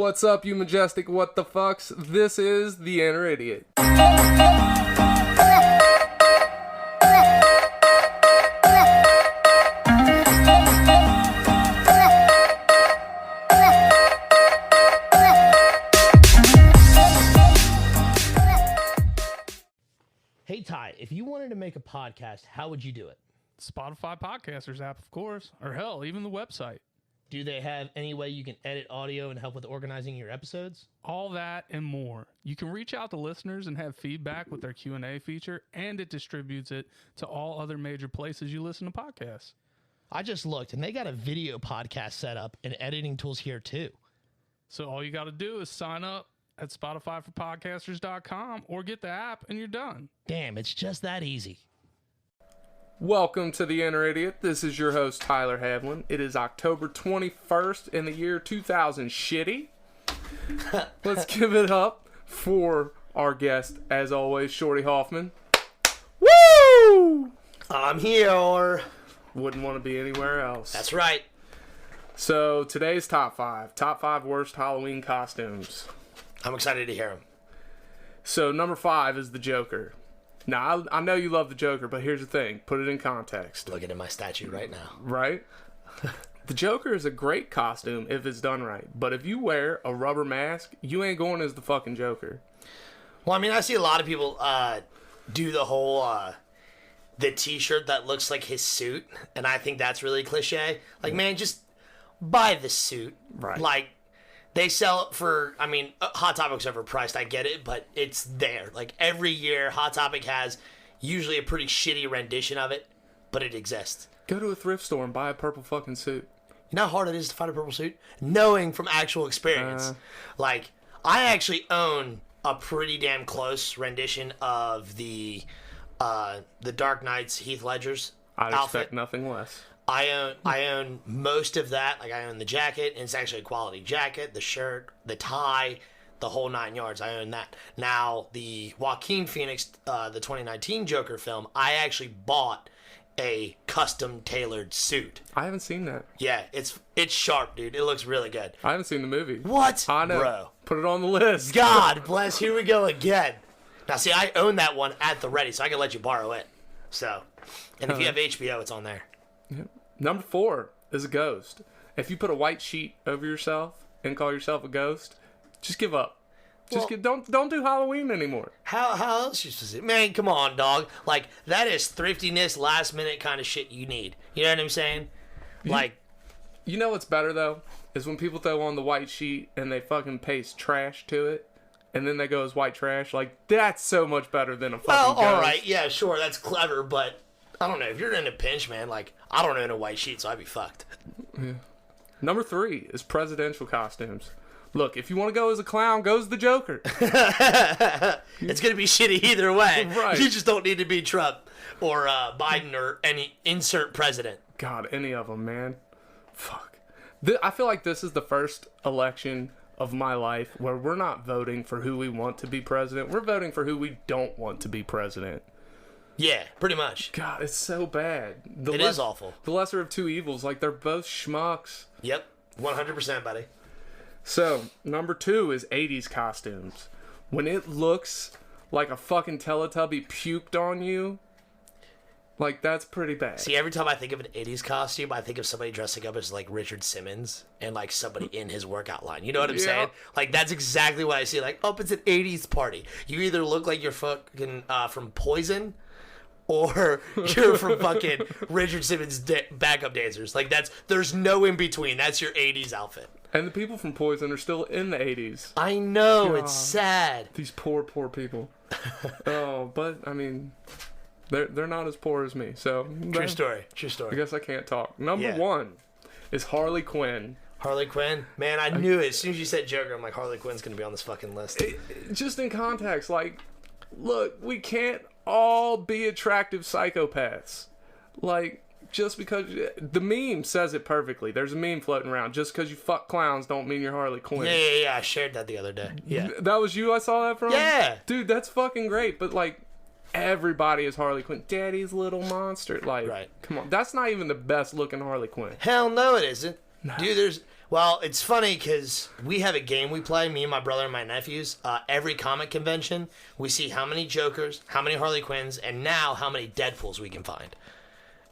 What's up, you majestic what the fucks? This is The Inner Idiot. Hey Ty, if you wanted to make a podcast, how would you do it? Spotify Podcasters app, of course. Or hell, even the website. Do they have any way you can edit audio and help with organizing your episodes? All that and more. You can reach out to listeners and have feedback with their Q&A feature, and it distributes it to all other major places you listen to podcasts. I just looked, and they got a video podcast set up and editing tools here too. So all you got to do is sign up at SpotifyForPodcasters.com or get the app, and you're done. Damn, it's just that easy. Welcome to The Inner Idiot. This is your host, Tyler Havlin. It is October 21st in the year 2000 shitty. Let's give it up for our guest, as always, Shorty Hoffman. Woo! I'm here. Wouldn't want to be anywhere else. That's right. So today's top five worst Halloween costumes. I'm excited to hear them. So number 5 is the Joker. Now, I know you love the Joker, but here's the thing. Put it in context. Looking at my statue right now. Right? The Joker is a great costume if it's done right. But if you wear a rubber mask, you ain't going as the fucking Joker. Well, I mean, I see a lot of people do the whole the t-shirt that looks like his suit, and I think that's really cliche. Like, man, just buy the suit. Right. Like, they sell it for, I mean, Hot Topic's overpriced, I get it, but it's there. Like, every year, Hot Topic has usually a pretty shitty rendition of it, but it exists. Go to a thrift store and buy a purple fucking suit. You know how hard it is to find a purple suit? Knowing from actual experience. Like, I actually own a pretty damn close rendition of the Dark Knight's Heath Ledger's I'd outfit. expect nothing less. I own most of that. Like, I own the jacket, and it's actually a quality jacket, the shirt, the tie, the whole 9 yards. I own that. Now, the Joaquin Phoenix, the 2019 Joker film, I actually bought a custom tailored suit. I haven't seen that. Yeah, it's sharp, dude. It looks really good. I haven't seen the movie. What? I know. Bro. Put it on the list. God bless. Here we go again. Now, see, I own that one at the ready, so I can let you borrow it. So, and if you have HBO, it's on there. Yep. Number 4 is a ghost. If you put a white sheet over yourself and call yourself a ghost, just give up. Don't do Halloween anymore. How else you supposed to? Man, come on, dog. Like, that is thriftiness, last minute kind of shit you need. You know what I'm saying? Like, You know what's better though? Is when people throw on the white sheet and they fucking paste trash to it, and then they go as white trash. Like, that's so much better than a fucking well, ghost. all right, yeah, sure, that's clever, but I don't know. If you're in a pinch, man, like, I don't own a white sheet, so I'd be fucked. Yeah. Number 3 is presidential costumes. Look, if you want to go as a clown, go as the Joker. It's going to be shitty either way. Right. You just don't need to be Trump or Biden or any insert president. God, any of them, man. Fuck. I feel like this is the first election of my life where we're not voting for who we want to be president. We're voting for who we don't want to be president. Yeah, pretty much. God, it's so bad. It is awful. The lesser of two evils. Like, they're both schmucks. Yep, 100%, buddy. So, number 2 is 80s costumes. When it looks like a fucking Teletubby puked on you, like, that's pretty bad. See, every time I think of an 80s costume, I think of somebody dressing up as, like, Richard Simmons and, like, somebody in his workout line. You know what I'm saying? Like, that's exactly what I see. Like, oh, it's an 80s party. You either look like you're fucking from Poison or you're from fucking Richard Simmons backup dancers. Like, there's no in between. That's your 80s outfit. And the people from Poison are still in the 80s. I know, it's sad. These poor people. Oh, but, I mean, they're not as poor as me, so... True story. I guess I can't talk. Number 1 is Harley Quinn. Harley Quinn? Man, I knew it. As soon as you said Joker, I'm like, Harley Quinn's going to be on this fucking list. Just in context, like, look, we can't all be attractive psychopaths. Like, just because... The meme says it perfectly. There's a meme floating around. Just because you fuck clowns don't mean you're Harley Quinn. Yeah. I shared that the other day. Yeah. That was you I saw that from? Yeah. Dude, that's fucking great. But, like, everybody is Harley Quinn. Daddy's little monster. Like, right. Come on. That's not even the best looking Harley Quinn. Hell no, it isn't. No. Dude, Well, it's funny because we have a game we play, me and my brother and my nephews. Every comic convention, we see how many Jokers, how many Harley Quinns, and now how many Deadpools we can find.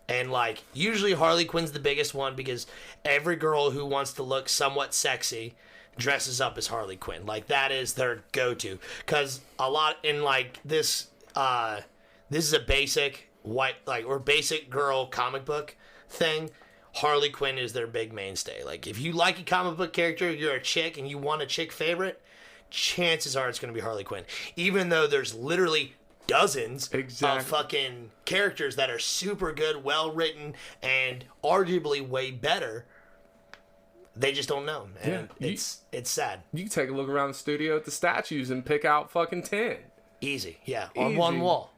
And, like, usually Harley Quinn's the biggest one because every girl who wants to look somewhat sexy dresses up as Harley Quinn. Like, that is their go-to. Because a lot in, like, this is a basic white, like, or basic girl comic book thing. Harley Quinn is their big mainstay. Like, if you like a comic book character, you're a chick, and you want a chick favorite, chances are it's going to be Harley Quinn. Even though there's literally dozens of fucking characters that are super good, well written, and arguably way better. They just don't know, and it's sad. You can take a look around the studio at the statues and pick out fucking 10. Easy, yeah, on one wall.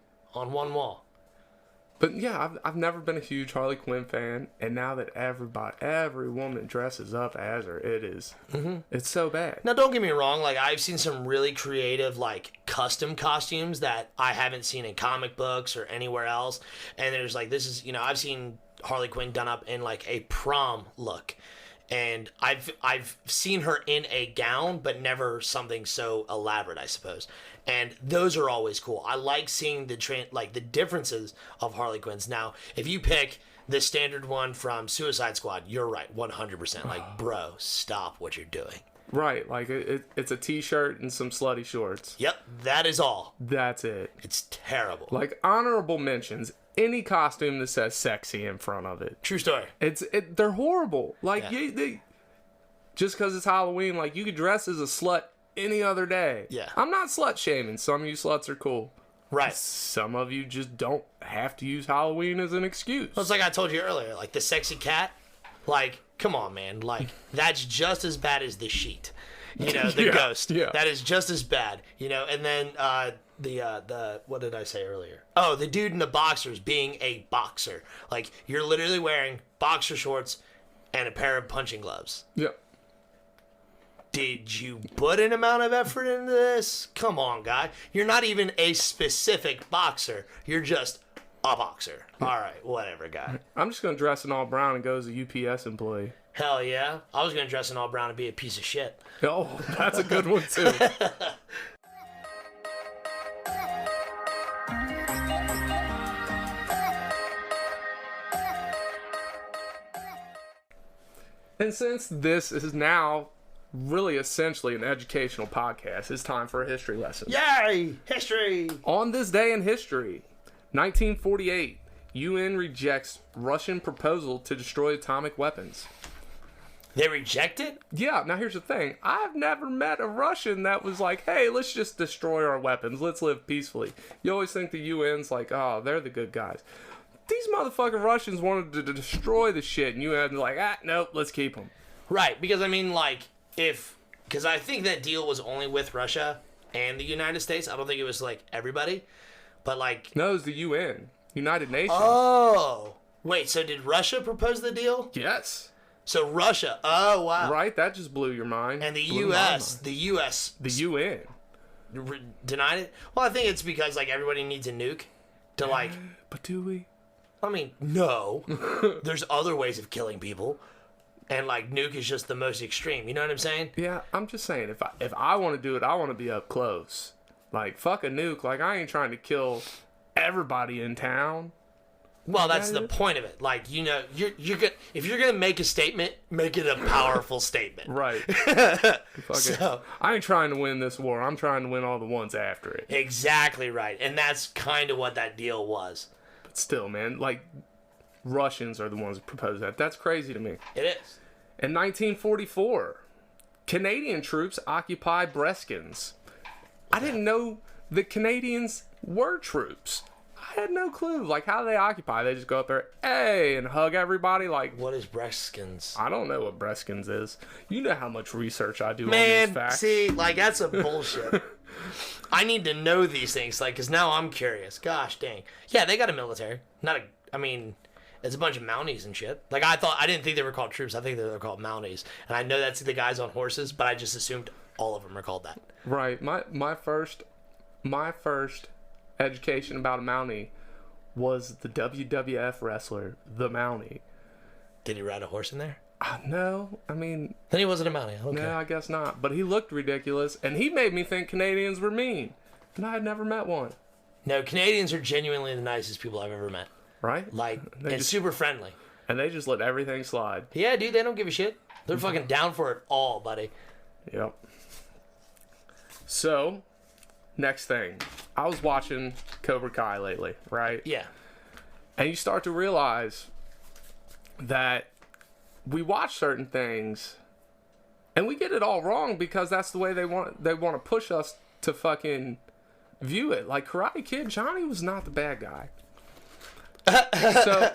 But yeah, I've never been a huge Harley Quinn fan, and now that every woman dresses up as her, it's so bad. Now, don't get me wrong, like, I've seen some really creative, like, custom costumes that I haven't seen in comic books or anywhere else, and there's, like, I've seen Harley Quinn done up in, like, a prom look, and I've seen her in a gown, but never something so elaborate, I suppose. And those are always cool. I like seeing the differences of Harley Quinns. Now, if you pick the standard one from Suicide Squad, you're right, 100%. Like, bro, stop what you're doing. Right, like it's a t-shirt and some slutty shorts. Yep, that is all. That's it. It's terrible. Like, honorable mentions, any costume that says sexy in front of it. True story. They're horrible. Like, Yeah. just because it's Halloween, like, you could dress as a slut any other day. Yeah. I'm not slut shaming. Some of you sluts are cool. Right. Some of you just don't have to use Halloween as an excuse. Well, it's like I told you earlier, like the sexy cat, like, come on, man. Like, that's just as bad as the sheet. You know, the ghost. Yeah. That is just as bad. You know, and then the what did I say earlier? Oh, the dude in the boxers being a boxer. Like, you're literally wearing boxer shorts and a pair of punching gloves. Yep. Did you put an amount of effort into this? Come on, guy. You're not even a specific boxer. You're just a boxer. All right, whatever, guy. I'm just going to dress in all brown and go as a UPS employee. Hell yeah. I was going to dress in all brown and be a piece of shit. Oh, that's a good one, too. And since this is now really essentially an educational podcast, it's time for a history lesson. Yay! History! On this day in history, 1948, UN rejects Russian proposal to destroy atomic weapons. They reject it? Yeah, now here's the thing. I've never met a Russian that was like, hey, let's just destroy our weapons. Let's live peacefully. You always think the UN's like, oh, they're the good guys. These motherfucking Russians wanted to destroy the shit, and UN's like, nope, let's keep them. Right, because I mean, like, because I think that deal was only with Russia and the United States. I don't think it was, like, everybody. But, like... No, it was the UN. United Nations. Oh! Wait, so did Russia propose the deal? Yes. So Russia, oh, wow. Right? That just blew your mind. And the Blew U.S., my mind. the U.S. The UN. Denied it? Well, I think it's because, like, everybody needs a nuke to, like... But do we? I mean, no. There's other ways of killing people. And, like, nuke is just the most extreme. You know what I'm saying? Yeah, I'm just saying, if I want to do it, I want to be up close. Like, fuck a nuke. Like, I ain't trying to kill everybody in town. Well, that's the point of it. Like, you know, you're gonna, if you're gonna make a statement, make it a powerful statement. Right. So, I ain't trying to win this war. I'm trying to win all the ones after it. exactly right. And that's kind of what that deal was. But still, man, like, Russians are the ones that proposed that. That's crazy to me. It is. In 1944, Canadian troops occupy Breskins. I didn't know the Canadians were troops. I had no clue. Like, how do they occupy? They just go up there, hey, and hug everybody? Like, What is Breskins? I don't know what Breskins is. You know how much research I do on Man, these facts. see, like, that's a bullshit. I need to know these things, like, because now I'm curious. Gosh dang. Yeah, they got a military. I mean, it's a bunch of Mounties and shit. Like, I didn't think they were called troops. I think they were called Mounties. And I know that's the guys on horses, but I just assumed all of them are called that. Right. My first education about a Mountie was the WWF wrestler, the Mountie. Did he ride a horse in there? No, I mean, Then he wasn't a Mountie. Okay. no, I guess not. But he looked ridiculous, and he made me think Canadians were mean. And I had never met one. No, Canadians are genuinely the nicest people I've ever met. Right? Like, They and just- super friendly. And they just let everything slide. Yeah, dude, they don't give a shit. They're fucking down for it all, buddy. Yep. So, next thing. I was watching Cobra Kai lately, right? Yeah. And you start to realize that we watch certain things and we get it all wrong because that's the way they want to push us to fucking view it. Like Karate Kid, Johnny was not the bad guy. So,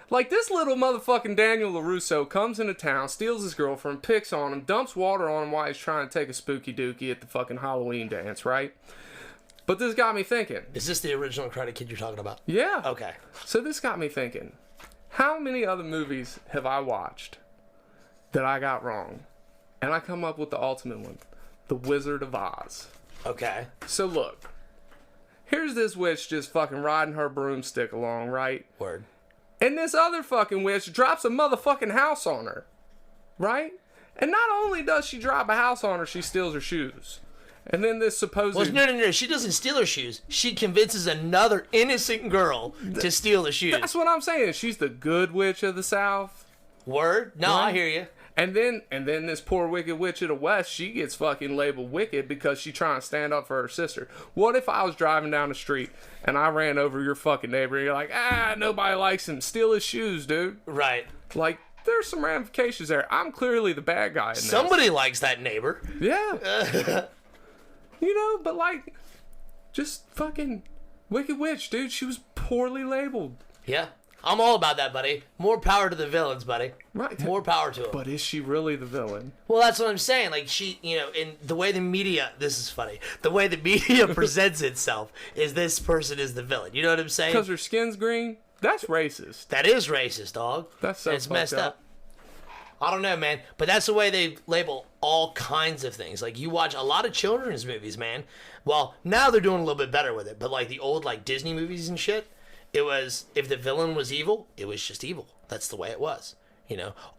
like, this little motherfucking Daniel LaRusso comes into town, steals his girlfriend, picks on him, dumps water on him while he's trying to take a spooky dookie at the fucking Halloween dance, right? But this got me thinking. Is this the original Karate Kid you're talking about? Yeah. Okay. So this got me thinking. How many other movies have I watched that I got wrong? And I come up with the ultimate one. The Wizard of Oz. Okay. So look. Here's this witch just fucking riding her broomstick along, right? Word. And this other fucking witch drops a motherfucking house on her. Right? And not only does she drop a house on her, she steals her shoes. And then this supposed... Well, no. She doesn't steal her shoes. She convinces another innocent girl to steal the shoes. That's what I'm saying. She's the good witch of the South. Word? No, I hear you. And then this poor wicked witch of the West, she gets fucking labeled wicked because she trying to stand up for her sister. What if I was driving down the street and I ran over your fucking neighbor and you're like, nobody likes him. Steal his shoes, dude. Right. Like, there's some ramifications there. I'm clearly the bad guy in this. Somebody likes that neighbor. Yeah. You know, but like, just fucking wicked witch, dude. She was poorly labeled. Yeah. I'm all about that, buddy. More power to the villains, buddy. Right. More power to them. But is she really the villain? Well, that's what I'm saying. Like, she, in the way the media, this is funny, the way the media presents itself is this person is the villain. You know what I'm saying? Because her skin's green? That's racist. That is racist, dog. That's so It's messed fucked up. I don't know, man. But that's the way they label all kinds of things. Like, you watch a lot of children's movies, man. Well, now they're doing a little bit better with it. But, like, the old, like, Disney movies and shit, it was, if the villain was evil, it was just evil. That's the way it was.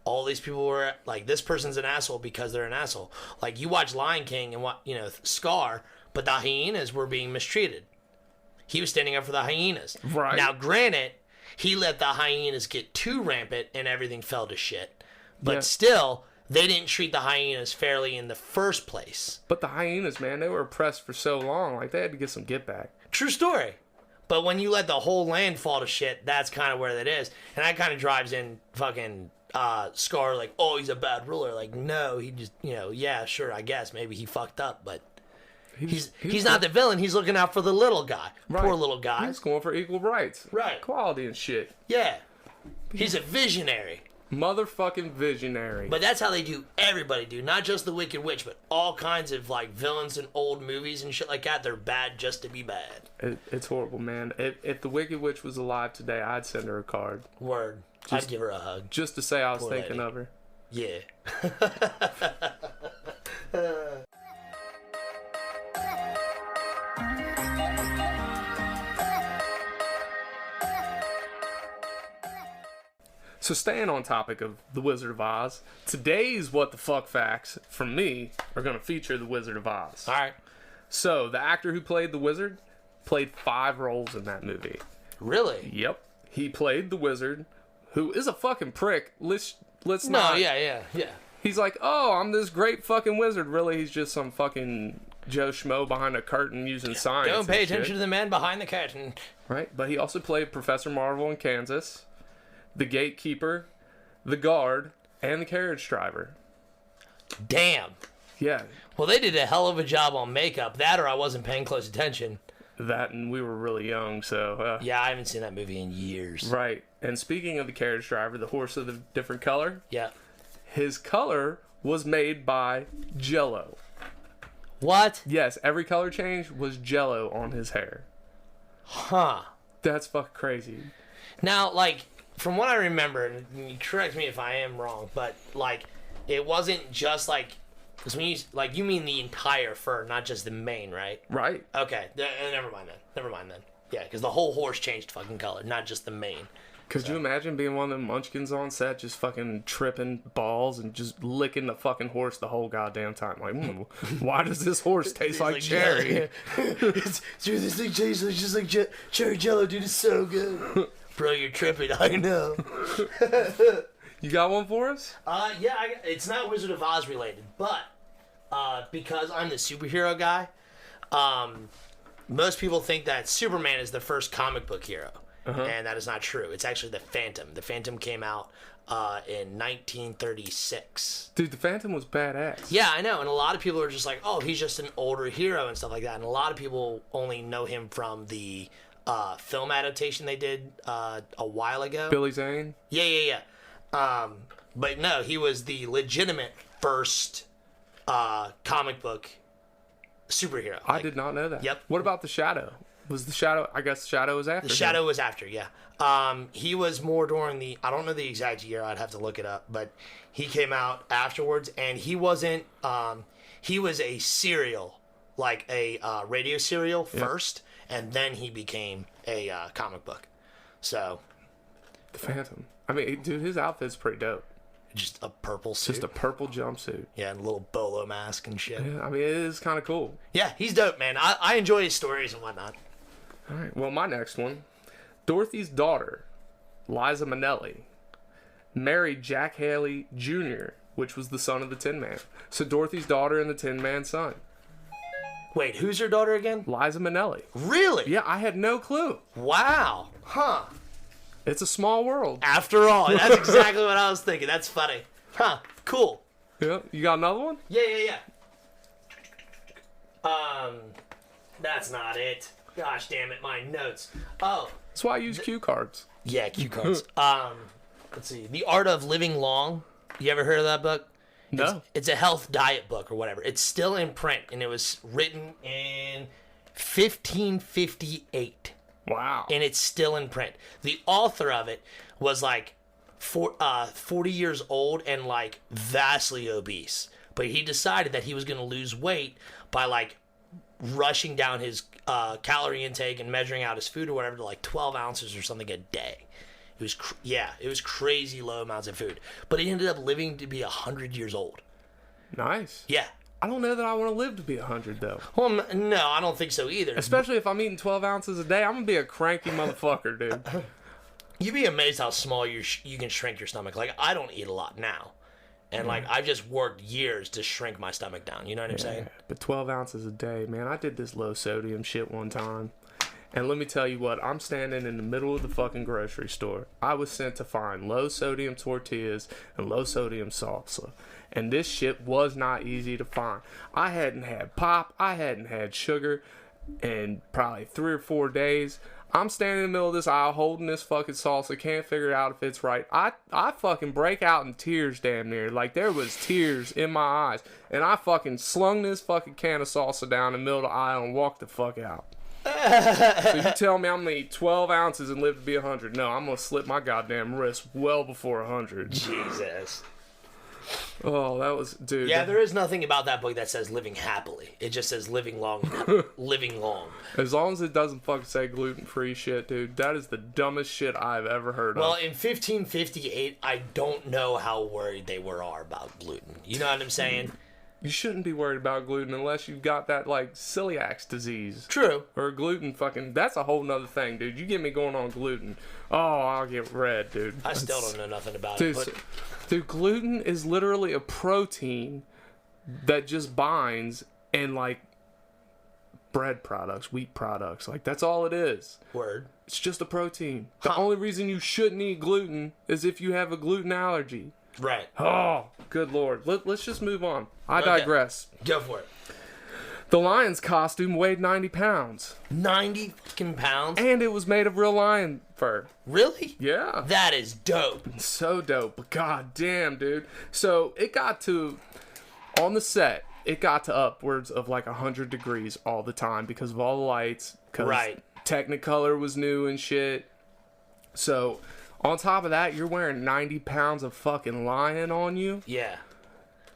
All these people were, like, this person's an asshole because they're an asshole. Like, you watch Lion King and, Scar, but the hyenas were being mistreated. He was standing up for the hyenas. Right. Now, granted, he let the hyenas get too rampant and everything fell to shit. But Yeah. still, they didn't treat the hyenas fairly in the first place. But the hyenas, man, they were oppressed for so long. Like, they had to get some get back. True story. But when you let the whole land fall to shit, that's kind of where that is. And that kind of drives in fucking Scar, like, oh, he's a bad ruler. Like, no, he just, yeah, sure, I guess. Maybe he fucked up, but he's not the villain. He's looking out for the little guy. Right. Poor little guy. He's going for equal rights. Right. Equality and shit. Yeah. He's a visionary. Motherfucking visionary. But that's how they do everybody, dude. Not just the Wicked Witch, but all kinds of, like, villains in old movies and shit like that. They're bad just to be bad. It's horrible, man. If the Wicked Witch was alive today, I'd send her a card. Word. I'd give her a hug. Just to say I was Poor thinking lady. of her. Yeah. So staying on topic of The Wizard of Oz, today's What the Fuck Facts, from me, are going to feature The Wizard of Oz. All right. So, the actor who played the wizard played 5 roles in that movie. Really? Yep. He played the wizard, who is a fucking prick. Let's No, not. yeah. He's like, oh, I'm this great fucking wizard. Really, he's just some fucking Joe Schmo behind a curtain using science. Don't pay and shit. attention to the man behind the curtain. Right, but he also played Professor Marvel in Kansas, the gatekeeper, the guard, and the carriage driver. Damn. Yeah, Well, they did a hell of a job on makeup. That or I wasn't paying close attention. that, and we were really young, so... Yeah, I haven't seen that movie in years. Right, and speaking of the carriage driver, the horse of the different color, Yeah. his color was made by Jell-O. What? Yes, every color change was Jell-O on his hair. Huh. That's fucking crazy. Now, like, from what I remember, and you correct me if I am wrong, but, like, it wasn't just, like... Because when you mean the entire fur, not just the mane, right? Right. Okay, never mind then. Yeah, because the whole horse changed fucking color, not just the mane. Could you imagine being one of them munchkins on set, just fucking tripping balls and just licking the fucking horse the whole goddamn time? Like, why does this horse taste like cherry? Dude, this thing tastes just like cherry jello, dude. It's so good. Bro, you're tripping. I know. You got one for us? Yeah, it's not Wizard of Oz related, but because I'm the superhero guy, most people think that Superman is the first comic book hero, and that is not true. It's actually the Phantom. The Phantom came out in 1936. Dude, the Phantom was badass. Yeah, I know, and a lot of people are just like, oh, he's just an older hero and stuff like that, and a lot of people only know him from the film adaptation they did a while ago. Billy Zane? Yeah. But no, he was the legitimate first comic book superhero. I did not know that. Yep. What about the Shadow? Was the Shadow? I guess the Shadow was after. The Shadow was after, yeah. He was more during the. I don't know the exact year. I'd have to look it up, but he came out afterwards, and he wasn't. He was a serial, like a radio serial first, and then he became a comic book. So. The Phantom. I mean, dude, his outfit's pretty dope. Just a purple suit. Just a purple jumpsuit. Yeah, and a little bolo mask and shit. Yeah, I mean, it is kind of cool. Yeah, he's dope, man. I enjoy his stories and whatnot. All right, well, my next one. Dorothy's daughter, Liza Minnelli, married Jack Haley Jr., which was the son of the Tin Man. So Dorothy's daughter and the Tin Man's son. Wait, who's your daughter again? Liza Minnelli. Really? Yeah, I had no clue. Wow. Huh. It's a small world. After all, that's exactly what I was thinking. That's funny. Huh. Cool. Yeah, you got another one? Yeah. That's not it. Gosh damn it, my notes. Oh. That's why I use cue cards. Yeah, cue cards. Let's see. The Art of Living Long. You ever heard of that book? No. It's a health diet book or whatever. It's still in print, and it was written in 1558. Wow. And it's still in print. The author of it was like 40 years old and like vastly obese. But he decided that he was going to lose weight by like rushing down his calorie intake and measuring out his food or whatever to like 12 ounces or something a day. It was it was crazy low amounts of food. But he ended up living to be 100 years old. Nice. Yeah. I don't know that I want to live to be 100, though. Well, no, I don't think so either. Especially if I'm eating 12 ounces a day. I'm going to be a cranky motherfucker, dude. You'd be amazed how small you can shrink your stomach. Like, I don't eat a lot now. And, like, I've just worked years to shrink my stomach down. You know what I'm saying? But 12 ounces a day, man. I did this low sodium shit one time. And let me tell you what, I'm standing in the middle of the fucking grocery store. I was sent to find low sodium tortillas and low sodium salsa. And this shit was not easy to find. I hadn't had pop, I hadn't had sugar in probably 3 or 4 days. I'm standing in the middle of this aisle holding this fucking salsa, can't figure out if it's right. I fucking break out in tears damn near. Like there was tears in my eyes. And I fucking slung this fucking can of salsa down in the middle of the aisle and walked the fuck out. So you tell me I'm gonna eat 12 ounces and live to be 100? No, I'm gonna slip my goddamn wrist well before 100. Jesus. Oh, that was, dude. Yeah, there is nothing about that book that says living happily. It just says living long. Living long. As long as it doesn't fucking say gluten-free shit, dude, that is the dumbest shit I've ever heard Well, of. in 1558, I don't know how worried they are about gluten. You know what I'm saying? You shouldn't be worried about gluten unless you've got that, like, celiac disease. True. Or gluten fucking, that's a whole nother thing, dude. You get me going on gluten. Oh, I'll get red, dude. I still don't know nothing about Dude, it. But dude, gluten is literally a protein that just binds in, like, bread products, wheat products. Like, that's all it is. word. It's just a protein. The only reason you shouldn't eat gluten is if you have a gluten allergy. Right. Oh, good Lord. Let's just move on. I Okay. digress. Go for it. The lion's costume weighed 90 pounds. 90 fucking pounds? And it was made of real lion fur. Really? Yeah. That is dope. So dope. But god damn, dude. So it got to, on the set, it got to upwards of like 100 degrees all the time because of all the lights. Cause Right. Technicolor was new and shit. So on top of that, you're wearing 90 pounds of fucking lion on you. Yeah.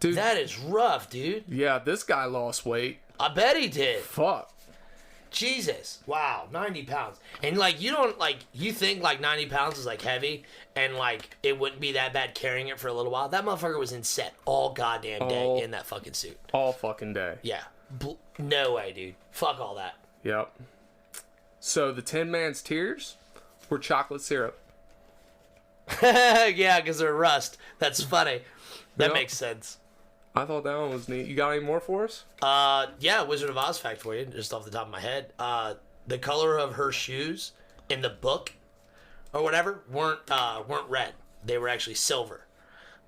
Dude. That is rough, dude. Yeah, this guy lost weight. I bet he did. Fuck. Jesus. Wow, 90 pounds. And, like, you don't, like, you think, like, 90 pounds is, like, heavy, and, like, it wouldn't be that bad carrying it for a little while. That motherfucker was in set all goddamn day in that fucking suit. All fucking day. Yeah. No way, dude. Fuck all that. Yep. So the Tin Man's tears were chocolate syrup. Yeah, because they're rust. That's funny. That Yep. makes sense. I thought that one was neat. You got any more for us? Yeah, Wizard of Oz fact for you, just off the top of my head. The color of her shoes in the book or whatever weren't red. They were actually silver.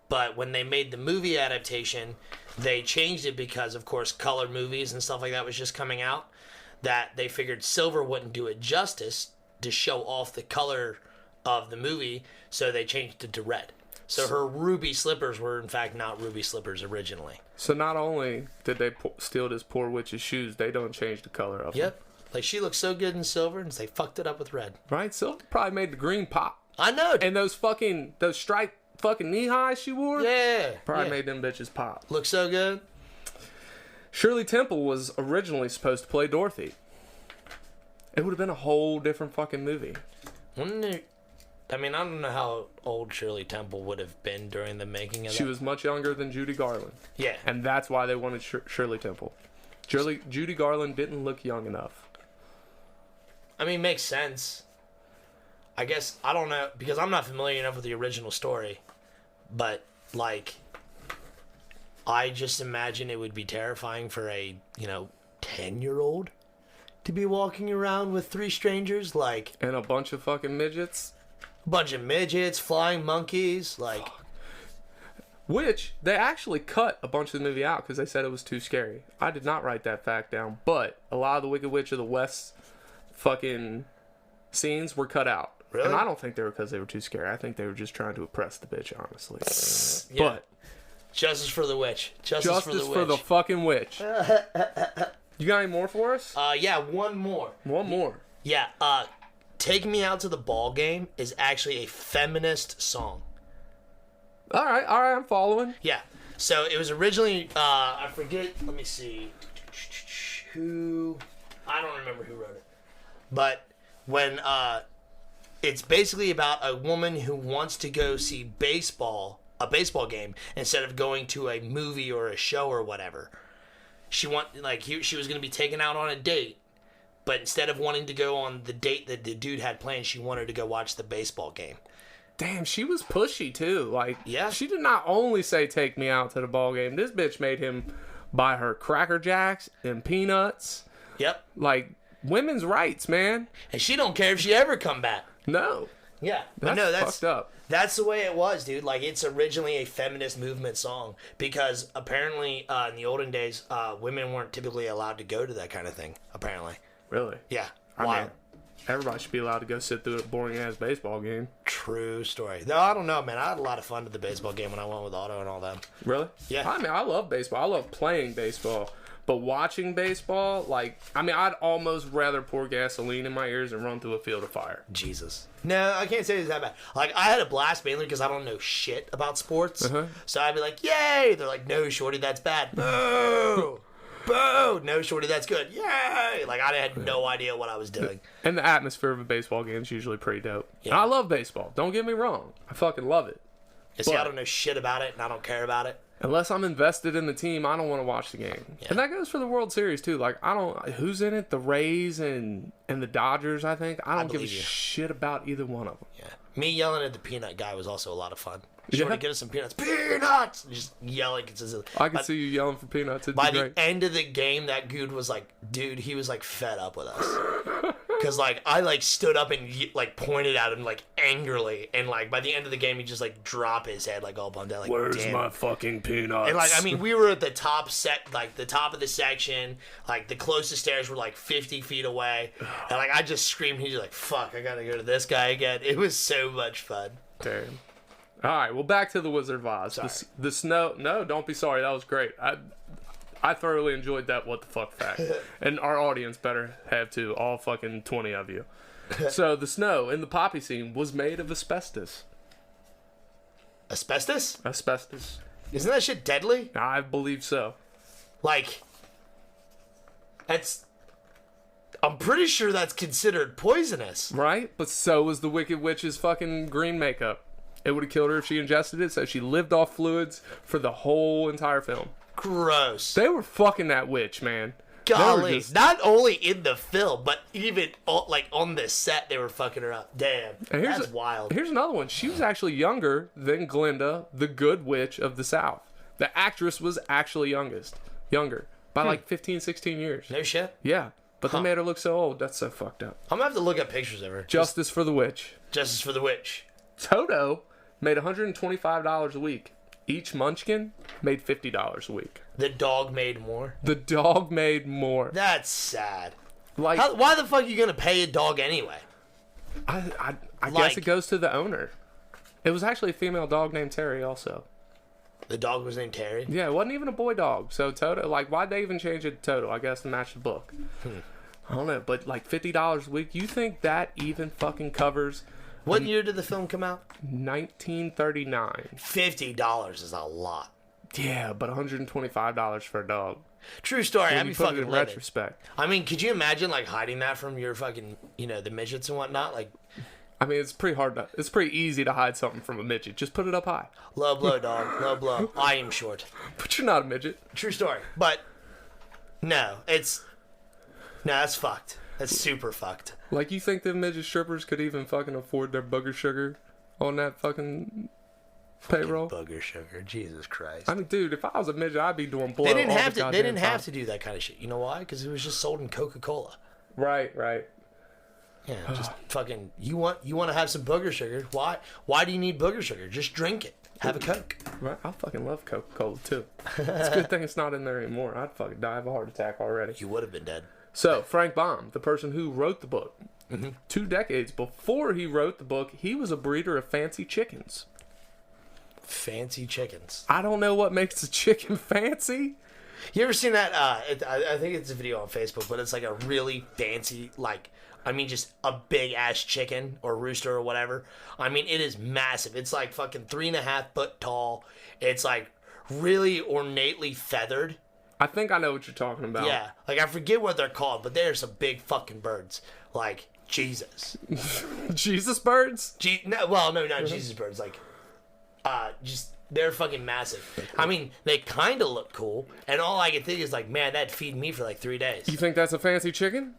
But when they made the movie adaptation, they changed it because, of course, color movies and stuff like that was just coming out. That they figured silver wouldn't do it justice to show off the color of the movie, so they changed it to red. So her ruby slippers were, in fact, not ruby slippers originally. So not only did they steal this poor witch's shoes, they don't change the color of them. Yep. Like, she looked so good in silver, and they fucked it up with red. Right? Silver probably made the green pop. I know. And those striped fucking knee highs she wore Yeah. probably yeah. made them bitches pop. Look so good. Shirley Temple was originally supposed to play Dorothy. It would have been a whole different fucking movie. Wouldn't it? I mean, I don't know how old Shirley Temple would have been during the making of She that. was much younger than Judy Garland. Yeah. And that's why they wanted Shirley Temple. Judy Garland didn't look young enough. I mean, makes sense. I guess, I don't know, because I'm not familiar enough with the original story. But, like, I just imagine it would be terrifying for a, 10-year-old to be walking around with three strangers, like And a bunch of fucking midgets. a bunch of midgets, flying monkeys, like... Which, they actually cut a bunch of the movie out because they said it was too scary. I did not write that fact down, but a lot of the Wicked Witch of the West fucking scenes were cut out. Really? And I don't think they were because they were too scary. I think they were just trying to oppress the bitch, honestly. Yeah. But, Justice for the witch. Justice for the witch. for the fucking witch. You got any more for us? Yeah, one more. One more. Yeah, Take Me Out to the Ball Game is actually a feminist song. All right, I'm following. Yeah. So it was originally, I forget, let me see. Who, I don't remember who wrote it. But when, it's basically about a woman who wants to go see a baseball game, instead of going to a movie or a show or whatever. She was going to be taken out on a date, but instead of wanting to go on the date that the dude had planned, she wanted to go watch the baseball game. Damn, she was pushy too. Like, Yeah. she did not only say take me out to the ball game. This bitch made him buy her Cracker Jacks and peanuts. Yep. Like, women's rights, man. And she don't care if she ever come back. No, Yeah. But that's no, fucked up. That's the way it was, dude. Like, it's originally a feminist movement song because apparently in the olden days, women weren't typically allowed to go to that kind of thing, apparently. Really? Yeah. I Wow. mean, everybody should be allowed to go sit through a boring ass baseball game. True story. No, I don't know, man. I had a lot of fun at the baseball game when I went with Otto and all them. Really? Yeah. I mean, I love baseball. I love playing baseball. But watching baseball, like, I mean, I'd almost rather pour gasoline in my ears and run through a field of fire. Jesus. No, I can't say it's that bad. Like, I had a blast mainly because I don't know shit about sports. Uh-huh. So I'd be like, yay! They're like, no, Shorty, that's bad. Boo! Boo! No, Shorty, that's good. Yay! Like, I had no idea what I was doing. And the atmosphere of a baseball game is usually pretty dope. Yeah. And I love baseball. Don't get me wrong. I fucking love it. You see, I But- don't know shit about it, and I don't care about it. Unless I'm invested in the team, I don't want to watch the game. Yeah. And that goes for the World Series too. Like, I don't, who's in it? The Rays and the Dodgers, I think. I don't give a believe you. shit about either one of them. Yeah. Me yelling at the peanut guy was also a lot of fun. Yeah. Shorty, get us some peanuts. Peanuts! Just yelling consistently. I can see you yelling for peanuts. It'd By be the great. end of the game, that dude was like, he was like fed up with us. Cause like I like stood up and like pointed at him like angrily, and like by the end of the game, he just like drop his head like all bummed out. Like, damn. fucking peanuts? And like I mean, we were at the top the top of the section. Like the closest stairs were like 50 feet away, and like I just screamed. He's like, "Fuck! I gotta go to this guy again." It was so much fun. Damn. All right, well, back to the Wizard of Oz. Sorry. The snow. No, don't be sorry. That was great. I thoroughly enjoyed that what the fuck fact. And our audience better have too, all fucking 20 of you. So the snow in the poppy scene was made of asbestos. Asbestos? Asbestos. Isn't that shit deadly? I believe so. Like, that's I'm pretty sure that's considered poisonous. Right? But so was the Wicked Witch's fucking green makeup. It would have killed her if she ingested it, so she lived off fluids for the whole entire film. Gross. They were fucking that witch, man. Golly. Not only in the film, but even like on the set, they were fucking her up. Damn. And That's wild. Here's another one. She was actually younger than Glinda, the good witch of the South. The actress was actually younger by like 15, 16 years. No shit. Yeah. But they made her look so old. That's so fucked up. I'm gonna have to look at pictures of her. Justice for the witch. Justice for the witch. Toto made $125 a week. Each Munchkin made $50 a week. The dog made more. The dog made more. That's sad. Like, Why the fuck are you gonna pay a dog anyway? I like- guess it goes to the owner. It was actually a female dog named Terry also. The dog was named Terry. Yeah, it wasn't even a boy dog. So Toto, like, why'd they even change it to Toto? I guess to match the book. I don't know, but like $50 a week, you think that even fucking covers What year did the film come out? 1939? $50 is a lot. Yeah, but $125 for a dog. True story. When I'd you be put it fucking in livid. retrospect. I mean, could you imagine like hiding that from your fucking, the midgets and whatnot? Like, I mean, it's pretty easy to hide something from a midget. Just put it up high. low blow, dog, low blow. I am short. But you're not a midget. True story. But no, that's fucked. That's super fucked. Like, you think the midget strippers could even fucking afford their booger sugar on that fucking payroll? Booger sugar. Jesus Christ. I mean, dude, if I was a midget, I'd be doing blow. They didn't all have the to. They goddamn didn't have time. to do that kind of shit. You know why? Because it was just sold in Coca-Cola. Right. Yeah, just fucking. You want to have some booger sugar? Why do you need booger sugar? Just drink it. Have a Coke. Right. I fucking love Coca-Cola too. It's a good thing it's not in there anymore. I'd fucking die of a heart attack already. You would have been dead. So Frank Baum, the person who wrote the book, 2 decades before he wrote the book, he was a breeder of fancy chickens. Fancy chickens. I don't know what makes a chicken fancy. You ever seen that? I think it's a video on Facebook, but it's like a really fancy, just a big ass chicken or rooster or whatever. I mean, it is massive. It's like fucking 3.5 foot tall. It's like really ornately feathered. I think I know what you're talking about. Yeah, like I forget what they're called, but they're some big fucking birds. Like Jesus. Jesus birds? No, not Jesus birds. Like, just they're fucking massive. I mean, they kind of look cool, and all I can think is like, man, that'd feed me for like 3 days. You think that's a fancy chicken?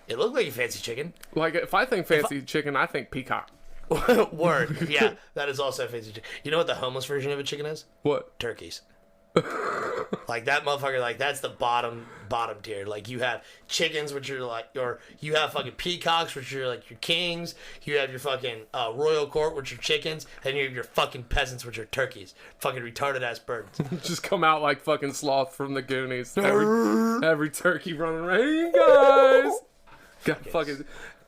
It looked like a fancy chicken. Like, if I think fancy chicken, I think peacock. Word. Yeah, that is also a fancy chicken. You know what the homeless version of a chicken is? What? Turkeys. Like that motherfucker, like that's the bottom tier. Like you have chickens, which are like, or you have fucking peacocks, which are like your kings. You have your fucking royal court, which are chickens, and you have your fucking peasants, which are turkeys. Fucking retarded ass birds. Just come out like fucking Sloth from the Goonies. Every turkey running around. Hey, guys! Got fucking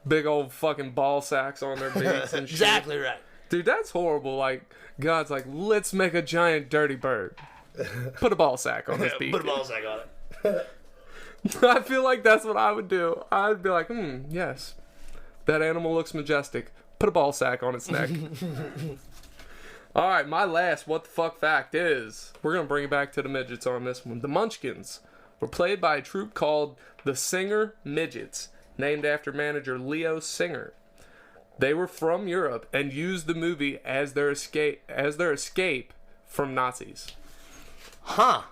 big old fucking ball sacks on their beaks and shit. Exactly right. Dude, that's horrible. Like, God's like, let's make a giant dirty bird. Put a ball sack on his beak. Put a ball sack on it. I feel like that's what I would do. I'd be like, yes. That animal looks majestic. Put a ball sack on its neck. Alright, my last what the fuck fact is, we're going to bring it back to the midgets on this one. The Munchkins were played by a troupe called the Singer Midgets, named after manager Leo Singer. They were from Europe and used the movie as their escape from Nazis. Huh.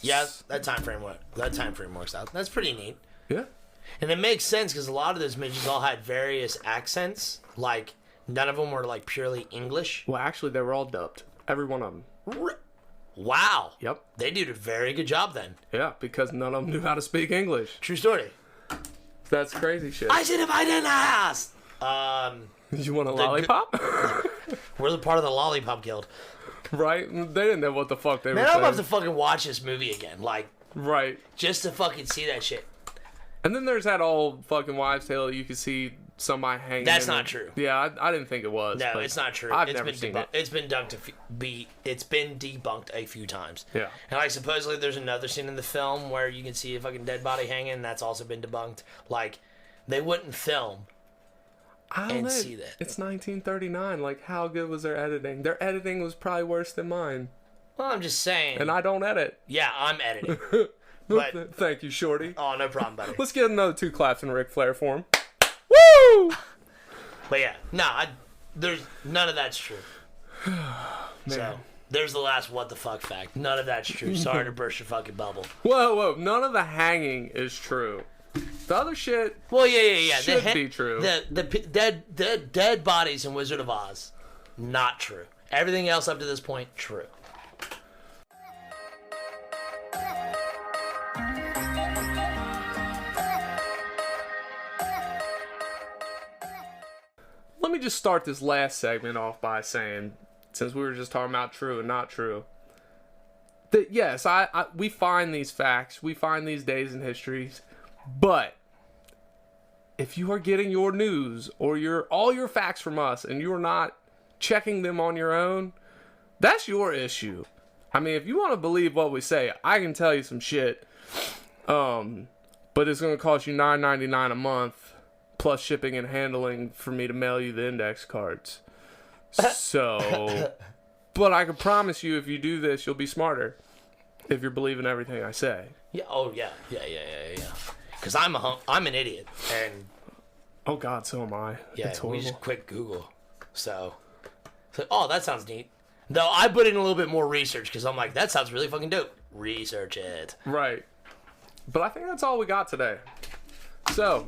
Yeah, that time frame works out. That's pretty neat. Yeah. And it makes sense because a lot of those midgets all had various accents. Like, none of them were like purely English. Well, actually, they were all dubbed. Every one of them. Wow. Yep. They did a very good job then. Yeah, because none of them knew how to speak English. True story. That's crazy shit. I should have been asked. You want a lollipop? We're the part of the Lollipop Guild. Right? They didn't know what the fuck they Man, were I'm saying. about to fucking watch this movie again. Like, Right. just to fucking see that shit. And then there's that old fucking wives' tale you can see somebody hanging. That's in not it. true. Yeah, I didn't think it was. No, but it's not true. I've It's never been seen debunked. it. It's been debunked a few times. Yeah. And like supposedly there's another scene in the film where you can see a fucking dead body hanging, and that's also been debunked. Like, they wouldn't film. I don't and know. see that. It's 1939. Like, how good was their editing? Their editing was probably worse than mine. Well, I'm just saying. And I don't edit. Yeah, I'm editing. But Thank you, Shorty. oh, no problem, buddy. Let's get another 2 claps in Ric Flair for him. Woo! But yeah, there's none of that's true. So there's the last what the fuck fact. None of that's true. Sorry to burst your fucking bubble. Whoa. None of the hanging is true. The other shit Well, yeah. should be true. The dead bodies in Wizard of Oz, not true. Everything else up to this point, true. Let me just start this last segment off by saying, since we were just talking about true and not true, that yes, we find these facts, we find these days in histories, but if you are getting your news or all your facts from us and you're not checking them on your own, that's your issue. I mean, if you want to believe what we say, I can tell you some shit, but it's going to cost you $9.99 a month plus shipping and handling for me to mail you the index cards. So, but I can promise you, if you do this, you'll be smarter if you're believing everything I say. Yeah. Oh yeah. Because I'm an idiot, and Oh God, so am I. yeah, It's we horrible. just quick Google. So, oh, that sounds neat. Though I put in a little bit more research because I'm like, that sounds really fucking dope. Research it. Right. But I think that's all we got today. So,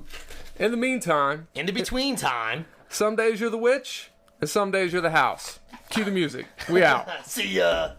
in the meantime, In the between time. some days you're the witch, and some days you're the house. Cue the music. We out. See ya.